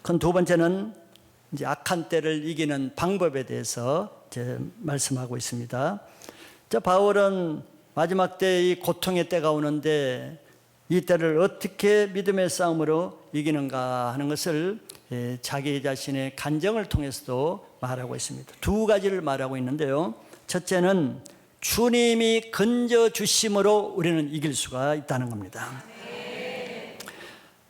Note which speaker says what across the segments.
Speaker 1: 그건 두 번째는 이제 악한 때를 이기는 방법에 대해서 이제 말씀하고 있습니다. 바울은 마지막 때 이 고통의 때가 오는데 이 때를 어떻게 믿음의 싸움으로 이기는가 하는 것을 자기 자신의 간증을 통해서도 말하고 있습니다. 두 가지를 말하고 있는데요. 첫째는 주님이 건져 주심으로 우리는 이길 수가 있다는 겁니다.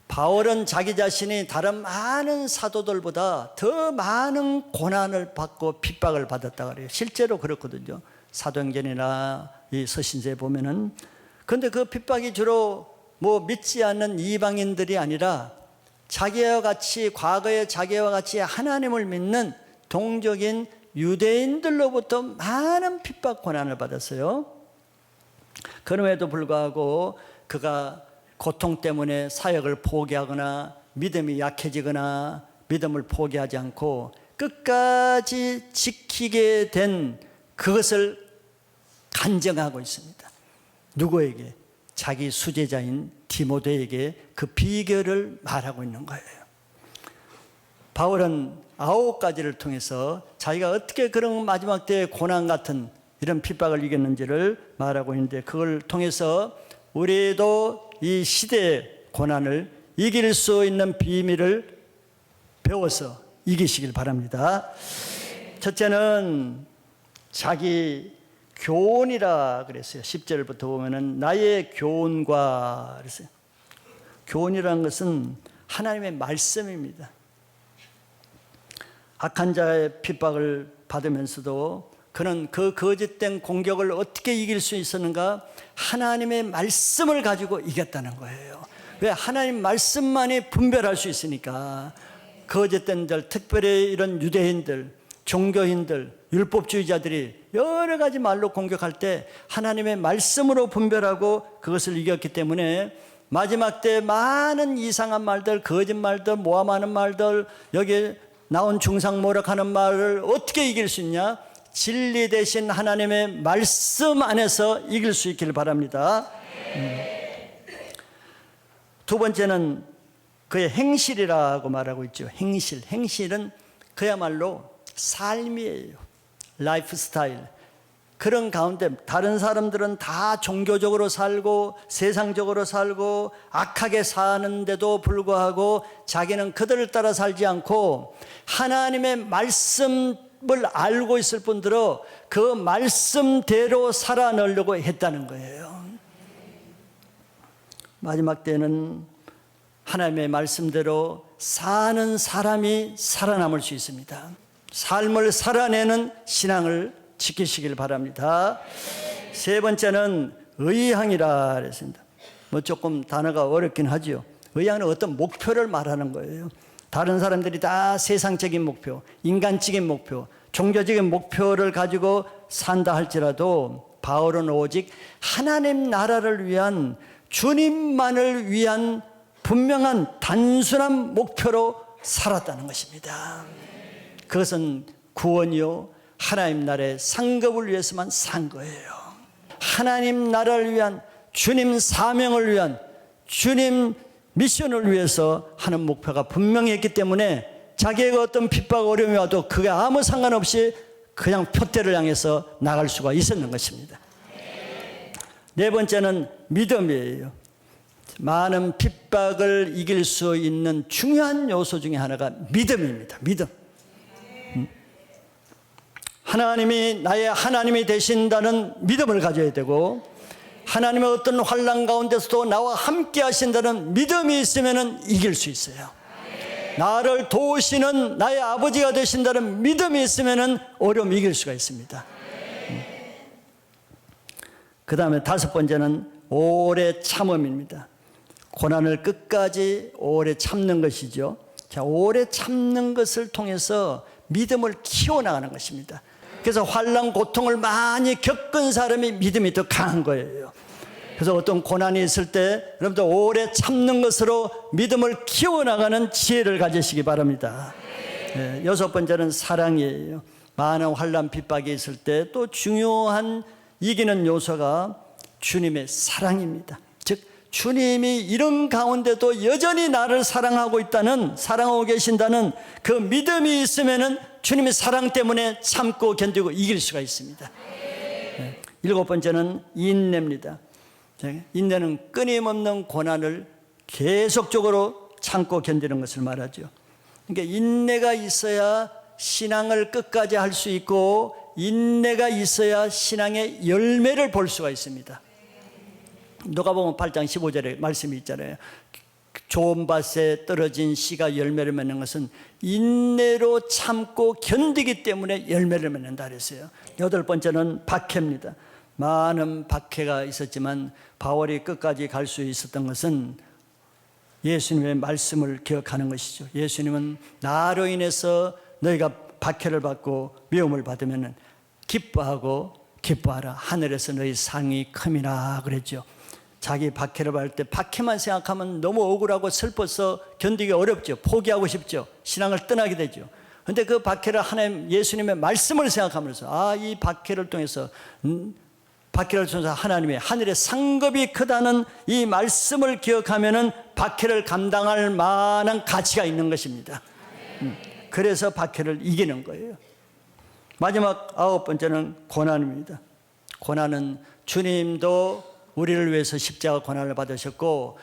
Speaker 1: 바울은 자기 자신이 다른 많은 사도들보다 더 많은 고난을 받고 핍박을 받았다고 그래요. 실제로 그렇거든요. 사도행전이나 이 서신서에 보면은. 그런데 그 핍박이 주로 믿지 않는 이방인들이 아니라 자기와 같이, 과거에 자기와 같이 하나님을 믿는 동족인 유대인들로부터 많은 핍박 고난을 받았어요. 그럼에도 불구하고 그가 고통 때문에 사역을 포기하거나 믿음이 약해지거나 믿음을 포기하지 않고 끝까지 지키게 된 그것을 간증하고 있습니다. 누구에게? 자기 수제자인 디모데에게 그 비결을 말하고 있는 거예요. 바울은 9가지를 통해서 자기가 어떻게 그런 마지막 때의 고난 같은 이런 핍박을 이겼는지를 말하고 있는데, 그걸 통해서 우리도 이 시대의 고난을 이길 수 있는 비밀을 배워서 이기시길 바랍니다. 첫째는 자기 교훈이라 그랬어요. 10절부터 보면은 나의 교훈과 그랬어요. 교훈이라는 것은 하나님의 말씀입니다. 악한 자의 핍박을 받으면서도 그는 그 거짓된 공격을 어떻게 이길 수 있었는가? 하나님의 말씀을 가지고 이겼다는 거예요. 왜? 하나님 말씀만이 분별할 수 있으니까. 거짓된 들, 특별히 이런 유대인들, 종교인들, 율법주의자들이 여러 가지 말로 공격할 때 하나님의 말씀으로 분별하고 그것을 이겼기 때문에 마지막 때 많은 이상한 말들, 거짓말들, 모함하는 말들, 여기 나온 중상모략하는 말을 어떻게 이길 수 있냐? 진리 대신 하나님의 말씀 안에서 이길 수 있기를 바랍니다. 두 번째는 그의 행실이라고 말하고 있죠. 행실은 그야말로 삶이에요. 라이프 스타일. 그런 가운데 다른 사람들은 다 종교적으로 살고 세상적으로 살고 악하게 사는데도 불구하고 자기는 그들을 따라 살지 않고 하나님의 말씀을 알고 있을 뿐더러 그 말씀대로 살아내려고 했다는 거예요. 마지막 때는 하나님의 말씀대로 사는 사람이 살아남을 수 있습니다. 삶을 살아내는 신앙을 지키시길 바랍니다. 세 번째는 의향이라 그랬습니다. 조금 단어가 어렵긴 하죠. 의향은 어떤 목표를 말하는 거예요. 다른 사람들이 다 세상적인 목표, 인간적인 목표, 종교적인 목표를 가지고 산다 할지라도 바울은 오직 하나님 나라를 위한, 주님만을 위한 분명한 단순한 목표로 살았다는 것입니다. 그것은 구원이요, 하나님 나라의 상급을 위해서만 산 거예요. 하나님 나라를 위한, 주님 사명을 위한, 주님 미션을 위해서 하는 목표가 분명히 했기 때문에 자기가 어떤 핍박 어려움이 와도 그게 아무 상관없이 그냥 표대를 향해서 나갈 수가 있었는 것입니다. 네 번째는 믿음이에요. 많은 핍박을 이길 수 있는 중요한 요소 중에 하나가 믿음입니다. 믿음. 하나님이 나의 하나님이 되신다는 믿음을 가져야 되고, 하나님의 어떤 환난 가운데서도 나와 함께 하신다는 믿음이 있으면 이길 수 있어요. 나를 도우시는 나의 아버지가 되신다는 믿음이 있으면 어려움 이길 수가 있습니다. 그 다음에 다섯 번째는 오래 참음입니다. 고난을 끝까지 오래 참는 것이죠. 자, 오래 참는 것을 통해서 믿음을 키워나가는 것입니다. 그래서 환난 고통을 많이 겪은 사람이 믿음이 더 강한 거예요. 그래서 어떤 고난이 있을 때 여러분들 오래 참는 것으로 믿음을 키워나가는 지혜를 가지시기 바랍니다. 네, 여섯 번째는 사랑이에요. 많은 환난 핍박이 있을 때 또 중요한 이기는 요소가 주님의 사랑입니다. 즉 주님이 이런 가운데도 여전히 나를 사랑하고 계신다는 그 믿음이 있으면은 주님의 사랑 때문에 참고 견디고 이길 수가 있습니다. 네. 7번째는 인내입니다. 인내는 끊임없는 고난을 계속적으로 참고 견디는 것을 말하죠. 그러니까 인내가 있어야 신앙을 끝까지 할 수 있고, 인내가 있어야 신앙의 열매를 볼 수가 있습니다. 누가복음 8장 15절에 말씀이 있잖아요. 좋은 밭에 떨어진 씨가 열매를 맺는 것은 인내로 참고 견디기 때문에 열매를 맺는다 그랬어요. 8번째는 박해입니다. 많은 박해가 있었지만 바울이 끝까지 갈 수 있었던 것은 예수님의 말씀을 기억하는 것이죠. 예수님은 나로 인해서 너희가 박해를 받고 미움을 받으면 기뻐하고 기뻐하라. 하늘에서 너희 상이 큼이라 그랬죠. 자기 박해를 받을 때 박해만 생각하면 너무 억울하고 슬퍼서 견디기 어렵죠. 포기하고 싶죠. 신앙을 떠나게 되죠. 그런데 그 박해를 하나님 예수님의 말씀을 생각하면서 이 박해를 통해서 하나님의 하늘의 상급이 크다는 이 말씀을 기억하면은 박해를 감당할 만한 가치가 있는 것입니다. 그래서 박해를 이기는 거예요. 마지막 9번째는 고난입니다. 고난은 주님도 우리를 위해서 십자가 고난을 받으셨고,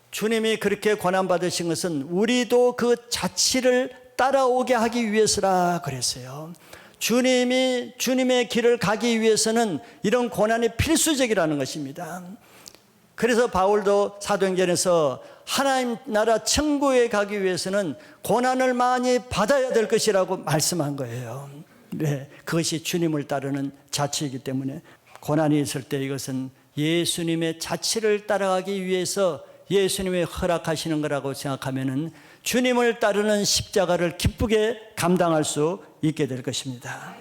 Speaker 1: 주님이 그렇게 고난 받으신 것은 우리도 그 자취를 따라오게 하기 위해서라 그랬어요. 주님의 길을 가기 위해서는 이런 고난이 필수적이라는 것입니다. 그래서 바울도 사도행전에서 하나님 나라 천국에 가기 위해서는 고난을 많이 받아야 될 것이라고 말씀한 거예요. 네, 그것이 주님을 따르는 자취이기 때문에 고난이 있을 때 이것은 예수님의 자취를 따라가기 위해서 예수님이 허락하시는 거라고 생각하면은 주님을 따르는 십자가를 기쁘게 감당할 수 있게 될 것입니다.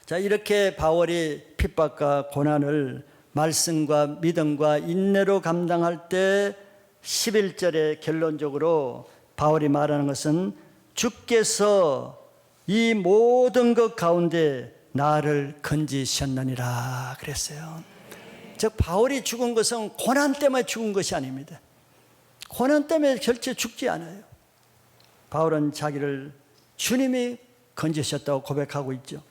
Speaker 1: 자, 이렇게 바울이 핍박과 고난을 말씀과 믿음과 인내로 감당할 때 11절에 결론적으로 바울이 말하는 것은 주께서 이 모든 것 가운데 나를 건지셨느니라 그랬어요. 즉 바울이 죽은 것은 고난 때문에 죽은 것이 아닙니다. 고난 때문에 절대 죽지 않아요. 바울은 자기를 주님이 건지셨다고 고백하고 있죠.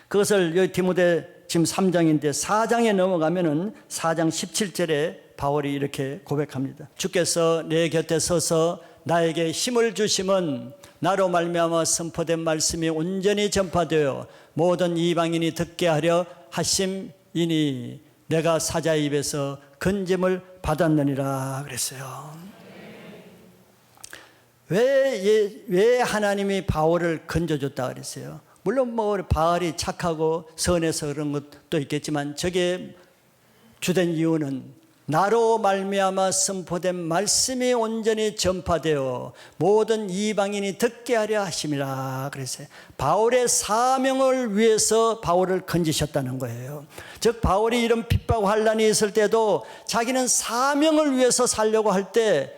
Speaker 1: 그것을 여기 디모데 지금 3장인데 4장에 넘어가면은 4장 17절에 바울이 이렇게 고백합니다. 주께서 내 곁에 서서 나에게 힘을 주심은 나로 말미암아 선포된 말씀이 온전히 전파되어 모든 이방인이 듣게 하려 하심이니 내가 사자의 입에서 건짐을 받았느니라 그랬어요. 왜 하나님이 바울을 건져줬다 그랬어요? 물론 바울이 착하고 선해서 그런 것도 있겠지만 저게 주된 이유는 나로 말미암아 선포된 말씀이 온전히 전파되어 모든 이방인이 듣게 하려 하심이라 그랬어요. 바울의 사명을 위해서 바울을 건지셨다는 거예요. 즉 바울이 이런 핍박 환난이 있을 때도 자기는 사명을 위해서 살려고 할 때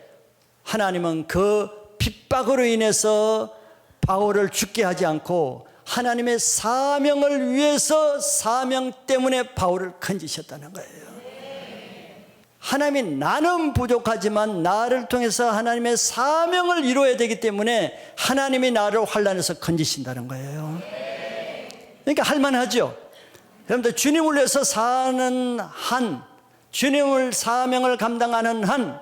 Speaker 1: 하나님은 그 핍박으로 인해서 바울을 죽게 하지 않고 하나님의 사명을 위해서 사명 때문에 바울을 건지셨다는 거예요. 하나님이 나는 부족하지만 나를 통해서 하나님의 사명을 이루어야 되기 때문에 하나님이 나를 환난에서 건지신다는 거예요. 그러니까 할만하죠. 그런데 주님을 위해서 사는 한, 주님을 사명을 감당하는 한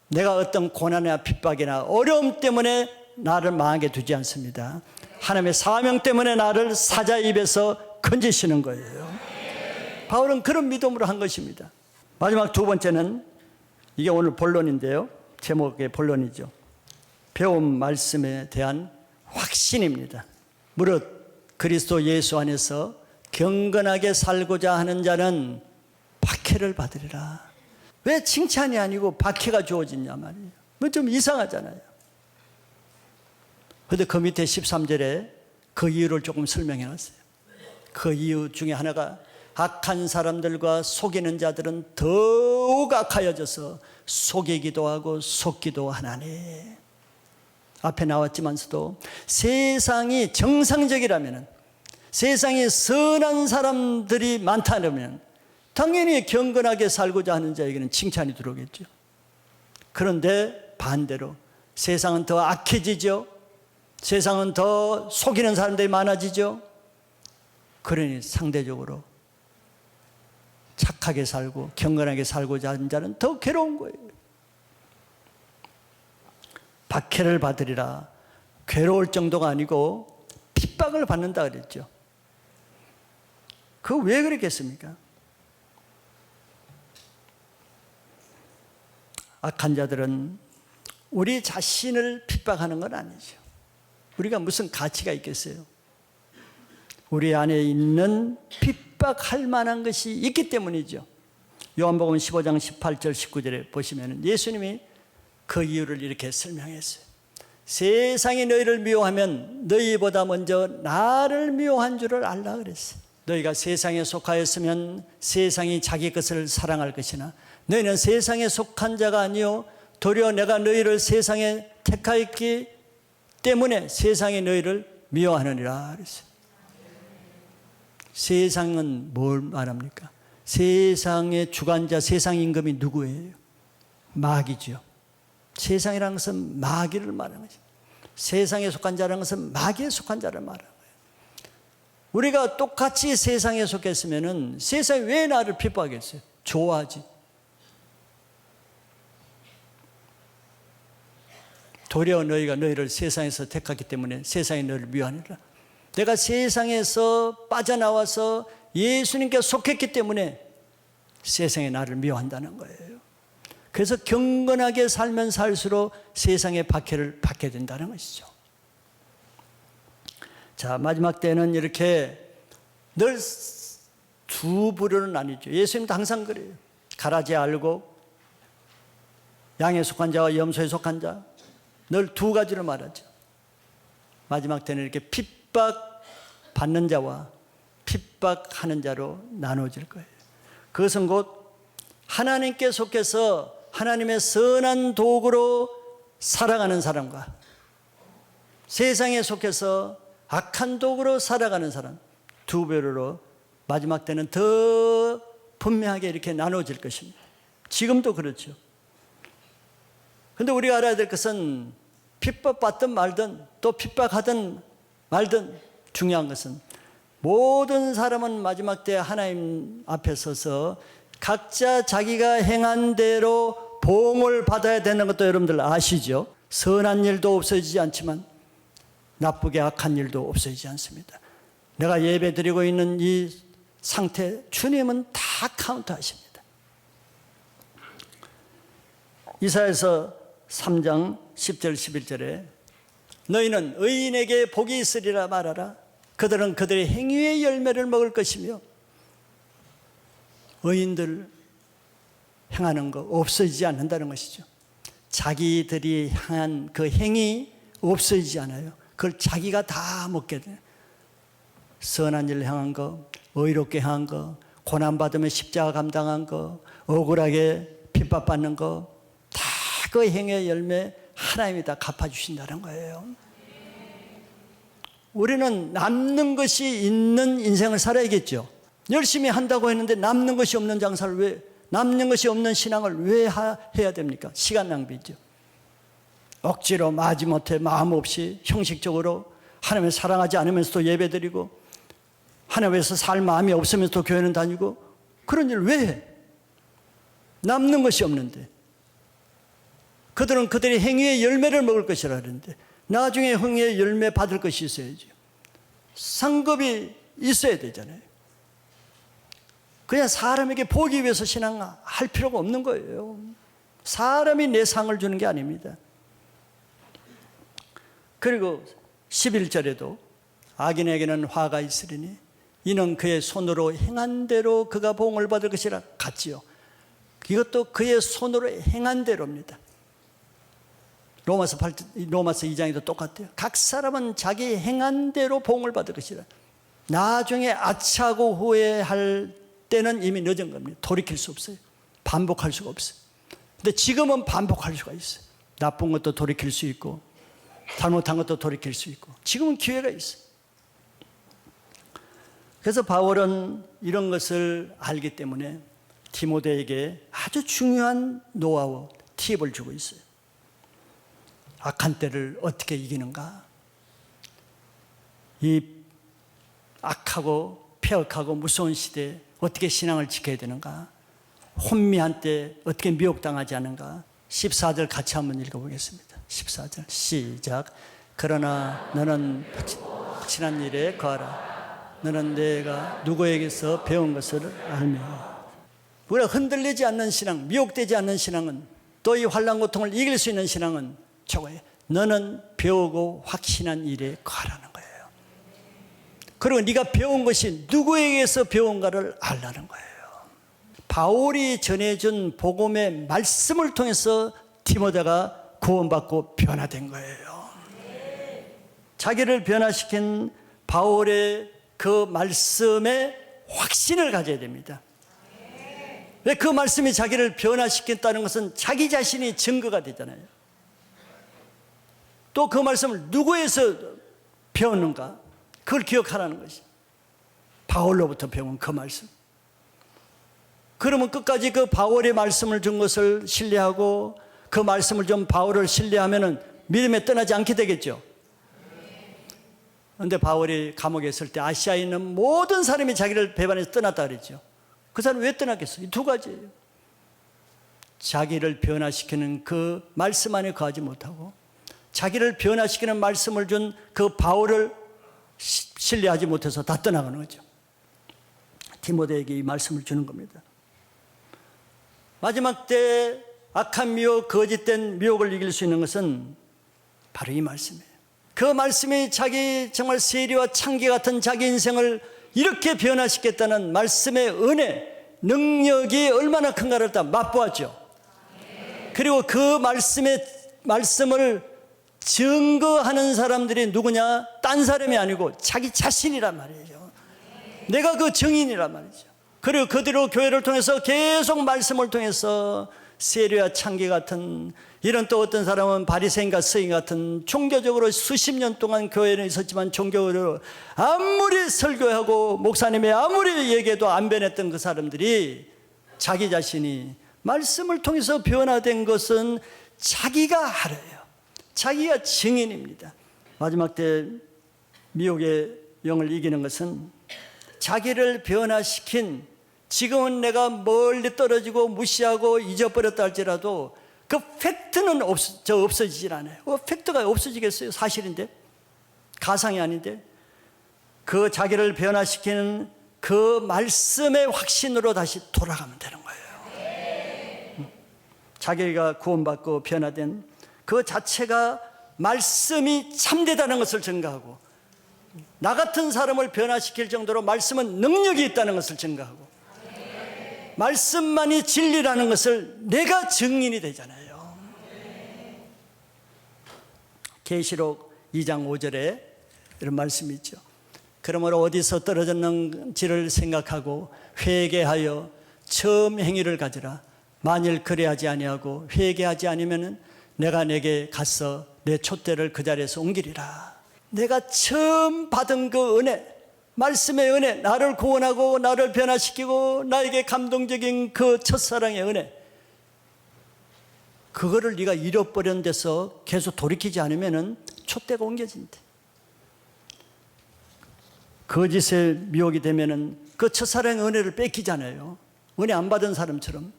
Speaker 1: 내가 어떤 고난이나 핍박이나 어려움 때문에 나를 망하게 두지 않습니다. 하나님의 사명 때문에 나를 사자의 입에서 건지시는 거예요. 바울은 그런 믿음으로 한 것입니다. 마지막 2번째는 이게 오늘 본론인데요. 제목의 본론이죠. 배운 말씀에 대한 확신입니다. 무릇 그리스도 예수 안에서 경건하게 살고자 하는 자는 박해를 받으리라. 왜 칭찬이 아니고 박해가 주어지냐 말이에요. 뭐 좀 이상하잖아요. 그런데 그 밑에 13절에 그 이유를 조금 설명해 놨어요. 그 이유 중에 하나가 악한 사람들과 속이는 자들은 더욱 악하여져서 속이기도 하고 속기도 하나니. 앞에 나왔지만서도 세상이 정상적이라면, 세상에 선한 사람들이 많다면 당연히 경건하게 살고자 하는 자에게는 칭찬이 들어오겠죠. 그런데 반대로 세상은 더 악해지죠. 세상은 더 속이는 사람들이 많아지죠. 그러니 상대적으로 착하게 살고 경건하게 살고자 하는 자는 더 괴로운 거예요. 박해를 받으리라. 괴로울 정도가 아니고 핍박을 받는다 그랬죠. 그거 왜 그랬겠습니까? 악한 자들은 우리 자신을 핍박하는 건 아니죠. 우리가 무슨 가치가 있겠어요? 우리 안에 있는 핍박할 만한 것이 있기 때문이죠. 요한복음 15장 18절 19절에 보시면 예수님이 그 이유를 이렇게 설명했어요. 세상이 너희를 미워하면 너희보다 먼저 나를 미워한 줄을 알라 그랬어요. 너희가 세상에 속하였으면 세상이 자기 것을 사랑할 것이나 너희는 세상에 속한 자가 아니요 도리어 내가 너희를 세상에 택하였기 때문에 세상이 너희를 미워하느니라 그랬어요. 세상은 뭘 말합니까? 세상의 주관자, 세상 임금이 누구예요? 마귀죠. 세상이라는 것은 마귀를 말하는 거죠. 세상에 속한 자라는 것은 마귀에 속한 자를 말하는 거예요. 우리가 똑같이 세상에 속했으면 세상이 왜 나를 핍박하겠어요? 좋아하지. 도리어 너희가 너희를 세상에서 택하기 때문에 세상이 너희를 미워하니라. 내가 세상에서 빠져나와서 예수님께 속했기 때문에 세상이 나를 미워한다는 거예요. 그래서 경건하게 살면 살수록 세상의 박해를 받게 된다는 것이죠. 자, 마지막 때는 이렇게 늘 두 부류는 나뉘죠. 예수님도 항상 그래요. 가라지 알고 양에 속한 자와 염소에 속한 자, 늘 두 가지로 말하죠. 마지막 때는 이렇게 핍박받는 자와 핍박하는 자로 나눠질 거예요. 그것은 곧 하나님께 속해서 하나님의 선한 도구로 살아가는 사람과 세상에 속해서 악한 도구로 살아가는 사람, 두 배로 마지막 때는 더 분명하게 이렇게 나눠질 것입니다. 지금도 그렇죠. 그런데 우리가 알아야 될 것은 핍박받든 말든 또 핍박하든 말든 중요한 것은 모든 사람은 마지막 때 하나님 앞에 서서 각자 자기가 행한 대로 보응을 받아야 되는 것도 여러분들 아시죠? 선한 일도 없어지지 않지만 나쁘게 악한 일도 없어지지 않습니다. 내가 예배 드리고 있는 이 상태 주님은 다 카운트하십니다. 이사야서 3장 10절 11절에 너희는 의인에게 복이 있으리라 말하라. 그들은 그들의 행위의 열매를 먹을 것이며 의인들 행하는 거 없어지지 않는다는 것이죠. 자기들이 향한 그 행위 없어지지 않아요. 그걸 자기가 다 먹게 돼요. 선한 일을 향한 거, 의롭게 향한 거, 고난받으며 십자가 감당한 거, 억울하게 핍박받는 거, 다 그 행위의 열매 하나님이 다 갚아주신다는 거예요. 우리는 남는 것이 있는 인생을 살아야겠죠. 열심히 한다고 했는데 남는 것이 없는 장사를 왜, 남는 것이 없는 신앙을 왜 해야 됩니까? 시간 낭비죠. 억지로 마지못해 마음 없이 형식적으로 하나님을 사랑하지 않으면서도 예배드리고 하나님에서 살 마음이 없으면서도 교회는 다니고 그런 일을 왜 해? 남는 것이 없는데. 그들은 그들의 행위의 열매를 먹을 것이라 그러는데 나중에 행위의 열매 받을 것이 있어야죠. 상급이 있어야 되잖아요. 그냥 사람에게 보기 위해서 신앙할 필요가 없는 거예요. 사람이 내 상을 주는 게 아닙니다. 그리고 11절에도 악인에게는 화가 있으리니 이는 그의 손으로 행한 대로 그가 보응을 받을 것이라 같지요. 이것도 그의 손으로 행한 대로입니다. 로마서 2장에도 똑같아요. 각 사람은 자기 행한 대로 보응을 받을 것이라. 나중에 아차하고 후회할 때는 이미 늦은 겁니다. 돌이킬 수 없어요. 반복할 수가 없어요. 근데 지금은 반복할 수가 있어요. 나쁜 것도 돌이킬 수 있고 잘못한 것도 돌이킬 수 있고 지금은 기회가 있어요. 그래서 바울은 이런 것을 알기 때문에 디모데에게 아주 중요한 노하우, 팁을 주고 있어요. 악한 때를 어떻게 이기는가? 이 악하고 폐역하고 무서운 시대에 어떻게 신앙을 지켜야 되는가? 혼미한 때 어떻게 미혹당하지 않은가? 14절 같이 한번 읽어보겠습니다. 14절 시작. 그러나 너는 확신한 일에 거하라. 너는 내가 누구에게서 배운 것을 알며. 우리가 흔들리지 않는 신앙, 미혹되지 않는 신앙은, 또 이 환난 고통을 이길 수 있는 신앙은 저거예요. 너는 배우고 확신한 일에 거하라는 거예요. 그리고 네가 배운 것이 누구에게서 배운가를 알라는 거예요. 바울이 전해준 복음의 말씀을 통해서 디모데가 구원받고 변화된 거예요. 자기를 변화시킨 바울의 그 말씀에 확신을 가져야 됩니다. 왜 그 말씀이 자기를 변화시켰다는 것은 자기 자신이 증거가 되잖아요. 또 그 말씀을 누구에서 배웠는가? 그걸 기억하라는 것이 바울로부터 배운 그 말씀. 그러면 끝까지 그 바울의 말씀을 준 것을 신뢰하고 그 말씀을 준 바울을 신뢰하면은 믿음에 떠나지 않게 되겠죠. 그런데 바울이 감옥에 있을 때 아시아에 있는 모든 사람이 자기를 배반해서 떠났다 그랬죠. 그 사람이 왜 떠났겠어요? 이 두 가지예요. 자기를 변화시키는 그 말씀 안에 거하지 못하고 자기를 변화시키는 말씀을 준 그 바울을 신뢰하지 못해서 다 떠나가는 거죠. 디모데에게 이 말씀을 주는 겁니다. 마지막 때 악한 미혹, 거짓된 미혹을 이길 수 있는 것은 바로 이 말씀이에요. 그 말씀이 자기 정말 세리와 창기 같은 자기 인생을 이렇게 변화시켰다는 말씀의 은혜, 능력이 얼마나 큰가를 다 맛보았죠. 그리고 그 말씀을 증거하는 사람들이 누구냐? 딴 사람이 아니고 자기 자신이란 말이에요. 내가 그 증인이란 말이죠. 그리고 그대로 교회를 통해서 계속 말씀을 통해서 세리와 창기 같은, 이런 또 어떤 사람은 바리새인과 서인 같은 종교적으로 수십 년 동안 교회에 있었지만 종교로 아무리 설교하고 목사님이 아무리 얘기해도 안 변했던 그 사람들이 자기 자신이 말씀을 통해서 변화된 것은 자기가 알아요. 자기가 증인입니다. 마지막 때 미혹의 영을 이기는 것은 자기를 변화시킨, 지금은 내가 멀리 떨어지고 무시하고 잊어버렸다 할지라도 그 팩트는 없어지질 않아요. 팩트가 없어지겠어요? 사실인데, 가상이 아닌데. 그 자기를 변화시키는 그 말씀의 확신으로 다시 돌아가면 되는 거예요. 자기가 구원받고 변화된 그 자체가 말씀이 참되다는 것을 증거하고, 나 같은 사람을 변화시킬 정도로 말씀은 능력이 있다는 것을 증거하고, 말씀만이 진리라는 것을 내가 증인이 되잖아요. 계시록 2장 5절에 이런 말씀이 있죠. 그러므로 어디서 떨어졌는지를 생각하고 회개하여 처음 행위를 가지라. 만일 그래하지 아니하고 회개하지 아니면은 내가 내게 가서 내 촛대를 그 자리에서 옮기리라. 내가 처음 받은 그 은혜, 말씀의 은혜, 나를 구원하고 나를 변화시키고 나에게 감동적인 그 첫사랑의 은혜, 그거를 네가 잃어버린 데서 계속 돌이키지 않으면 촛대가 옮겨진대. 거짓의 미혹이 되면은 그 첫사랑의 은혜를 뺏기잖아요. 은혜 안 받은 사람처럼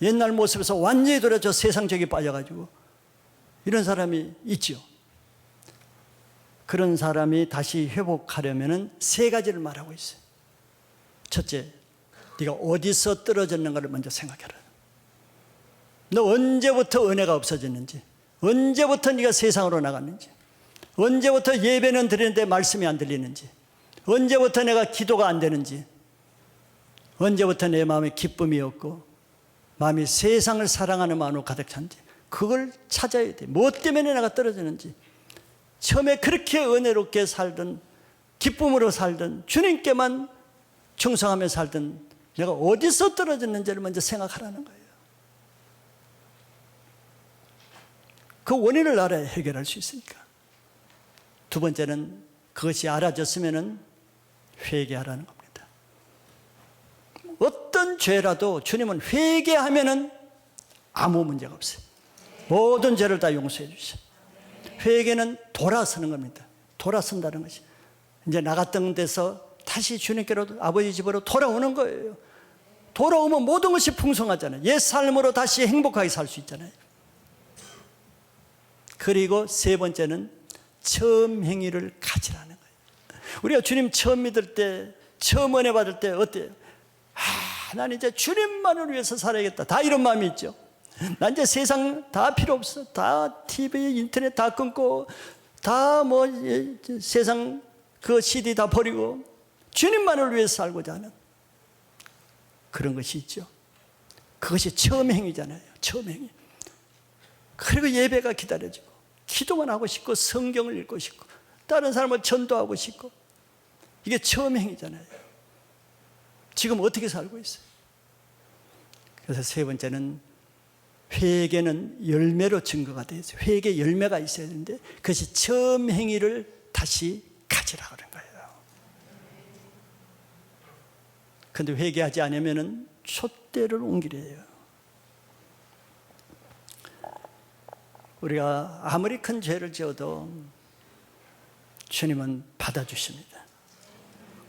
Speaker 1: 옛날 모습에서 완전히 돌아져 세상적이 빠져가지고 이런 사람이 있죠. 그런 사람이 다시 회복하려면 세 가지를 말하고 있어요. 첫째, 네가 어디서 떨어졌는가를 먼저 생각해라. 너 언제부터 은혜가 없어졌는지, 언제부터 네가 세상으로 나갔는지, 언제부터 예배는 드리는데 말씀이 안 들리는지, 언제부터 내가 기도가 안 되는지, 언제부터 내 마음에 기쁨이 없고 마음이 세상을 사랑하는 마음으로 가득 찬지, 그걸 찾아야 돼. 무엇 때문에 내가 떨어지는지. 처음에 그렇게 은혜롭게 살던, 기쁨으로 살던, 주님께만 충성하며 살던 내가 어디서 떨어졌는지를 먼저 생각하라는 거예요. 그 원인을 알아야 해결할 수 있으니까. 두 번째는 그것이 알아졌으면은 회개하라는 겁니다. 어떤 죄라도 주님은 회개하면은 아무 문제가 없어요. 모든 죄를 다 용서해 주셔요. 회개는 돌아서는 겁니다. 돌아선다는 것이. 이제 나갔던 데서 다시 주님께로 아버지 집으로 돌아오는 거예요. 돌아오면 모든 것이 풍성하잖아요. 옛 삶으로 다시 행복하게 살 수 있잖아요. 그리고 세 번째는 처음 행위를 가지라는 거예요. 우리가 주님 처음 믿을 때, 처음 은혜 받을 때 어때요? 난 이제 주님만을 위해서 살아야겠다. 다 이런 마음이 있죠. 난 이제 세상 다 필요 없어. 다 TV, 인터넷 다 끊고, 다 뭐 세상 그 CD 다 버리고 주님만을 위해서 살고자 하는 그런 것이 있죠. 그것이 처음 행위잖아요. 처음 행위. 그리고 예배가 기다려지고 기도만 하고 싶고 성경을 읽고 싶고 다른 사람을 전도하고 싶고 이게 처음 행위잖아요. 지금 어떻게 살고 있어요? 그래서 세 번째는 회개는 열매로 증거가 되어요. 회개 열매가 있어야 되는데 그것이 처음 행위를 다시 가지라 그런 거예요. 그런데 회개하지 않으면 촛대를 옮기래요. 우리가 아무리 큰 죄를 지어도 주님은 받아주십니다.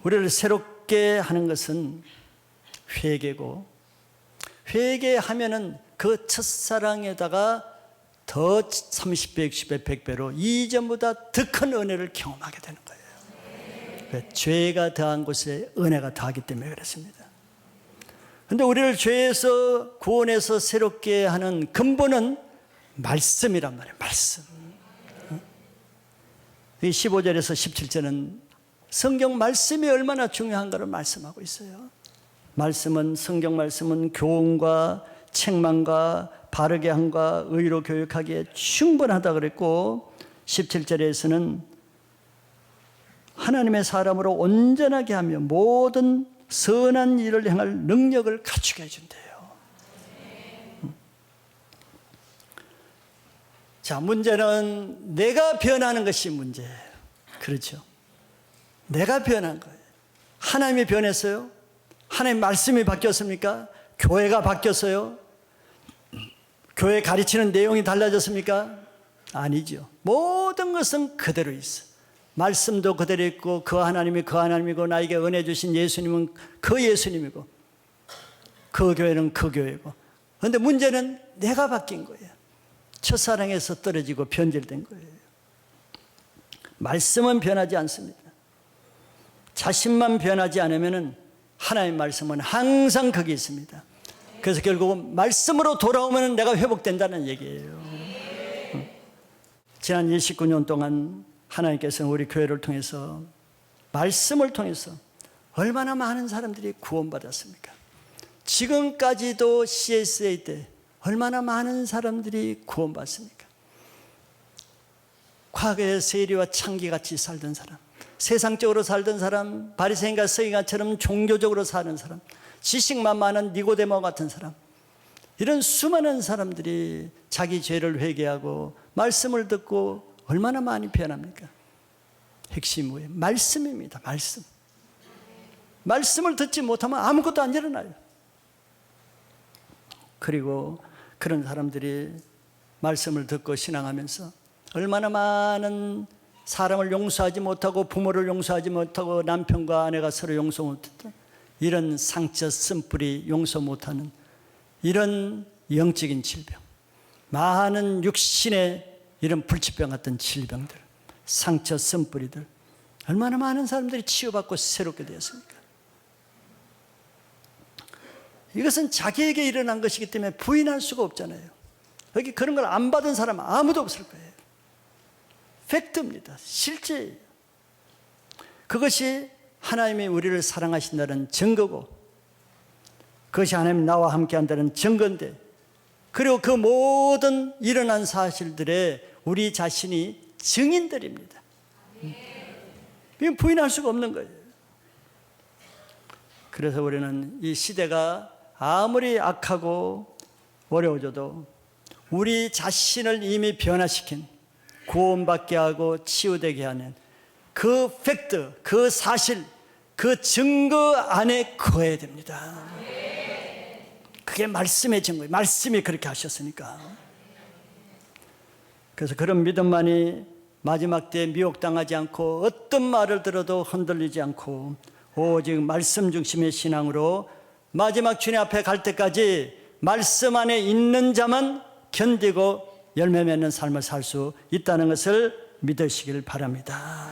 Speaker 1: 우리를 새롭게 하는 것은 회개고, 회개하면은 그 첫사랑에다가 더 30배, 60배, 100배로 이전보다 더 큰 은혜를 경험하게 되는 거예요. 죄가 더한 곳에 은혜가 더하기 때문에 그렇습니다. 그런데 우리를 죄에서 구원해서 새롭게 하는 근본은 말씀이란 말이에요. 말씀. 이 15절에서 17절은 성경 말씀이 얼마나 중요한가를 말씀하고 있어요. 말씀은, 성경 말씀은 교훈과 책망과 바르게 함과 의로 교육하기에 충분하다 그랬고, 17절에서는 하나님의 사람으로 온전하게 하며 모든 선한 일을 행할 능력을 갖추게 해준대요. 자, 문제는 내가 변하는 것이 문제예요. 그렇죠? 내가 변한 거예요. 하나님이 변했어요? 하나님 말씀이 바뀌었습니까? 교회가 바뀌었어요? 교회 가르치는 내용이 달라졌습니까? 아니죠. 모든 것은 그대로 있어. 말씀도 그대로 있고 그 하나님이 그 하나님이고 나에게 은혜 주신 예수님은 그 예수님이고 그 교회는 그 교회고. 그런데 문제는 내가 바뀐 거예요. 첫사랑에서 떨어지고 변질된 거예요. 말씀은 변하지 않습니다. 자신만 변하지 않으면 하나님의 말씀은 항상 거기 있습니다. 그래서 결국은 말씀으로 돌아오면 내가 회복된다는 얘기예요. 지난 29년 동안 하나님께서는 우리 교회를 통해서 말씀을 통해서 얼마나 많은 사람들이 구원받았습니까? 지금까지도 CSA 때 얼마나 많은 사람들이 구원받습니까? 과거에 세리와 창기같이 살던 사람, 세상적으로 살던 사람, 바리새인과 서기관처럼 종교적으로 사는 사람, 지식만 많은 니고데모 같은 사람, 이런 수많은 사람들이 자기 죄를 회개하고 말씀을 듣고 얼마나 많이 변합니까? 핵심이 뭐예요? 말씀입니다. 말씀. 말씀을 듣지 못하면 아무것도 안 일어나요. 그리고 그런 사람들이 말씀을 듣고 신앙하면서 얼마나 많은 사람을 용서하지 못하고 부모를 용서하지 못하고 남편과 아내가 서로 용서 못했던 이런 상처 쓴뿌리 용서 못하는 이런 영적인 질병, 많은 육신의 이런 불치병 같은 질병들, 상처 쓴뿌리들, 얼마나 많은 사람들이 치유받고 새롭게 되었습니까? 이것은 자기에게 일어난 것이기 때문에 부인할 수가 없잖아요. 여기 그런 걸 안 받은 사람 아무도 없을 거예요. 팩트입니다. 실제예요. 그것이 하나님이 우리를 사랑하신다는 증거고, 그것이 하나님이 나와 함께 한다는 증거인데, 그리고 그 모든 일어난 사실들에 우리 자신이 증인들입니다. 이건 부인할 수가 없는 거예요. 그래서 우리는 이 시대가 아무리 악하고 어려워져도 우리 자신을 이미 변화시킨, 구원받게 하고 치유되게 하는 그 팩트, 그 사실, 그 증거 안에 거해야 됩니다. 그게 말씀의 증거예요. 말씀이 그렇게 하셨으니까. 그래서 그런 믿음만이 마지막 때에 미혹당하지 않고 어떤 말을 들어도 흔들리지 않고 오직 말씀 중심의 신앙으로 마지막 주님 앞에 갈 때까지 말씀 안에 있는 자만 견디고 열매 맺는 삶을 살 수 있다는 것을 믿으시길 바랍니다.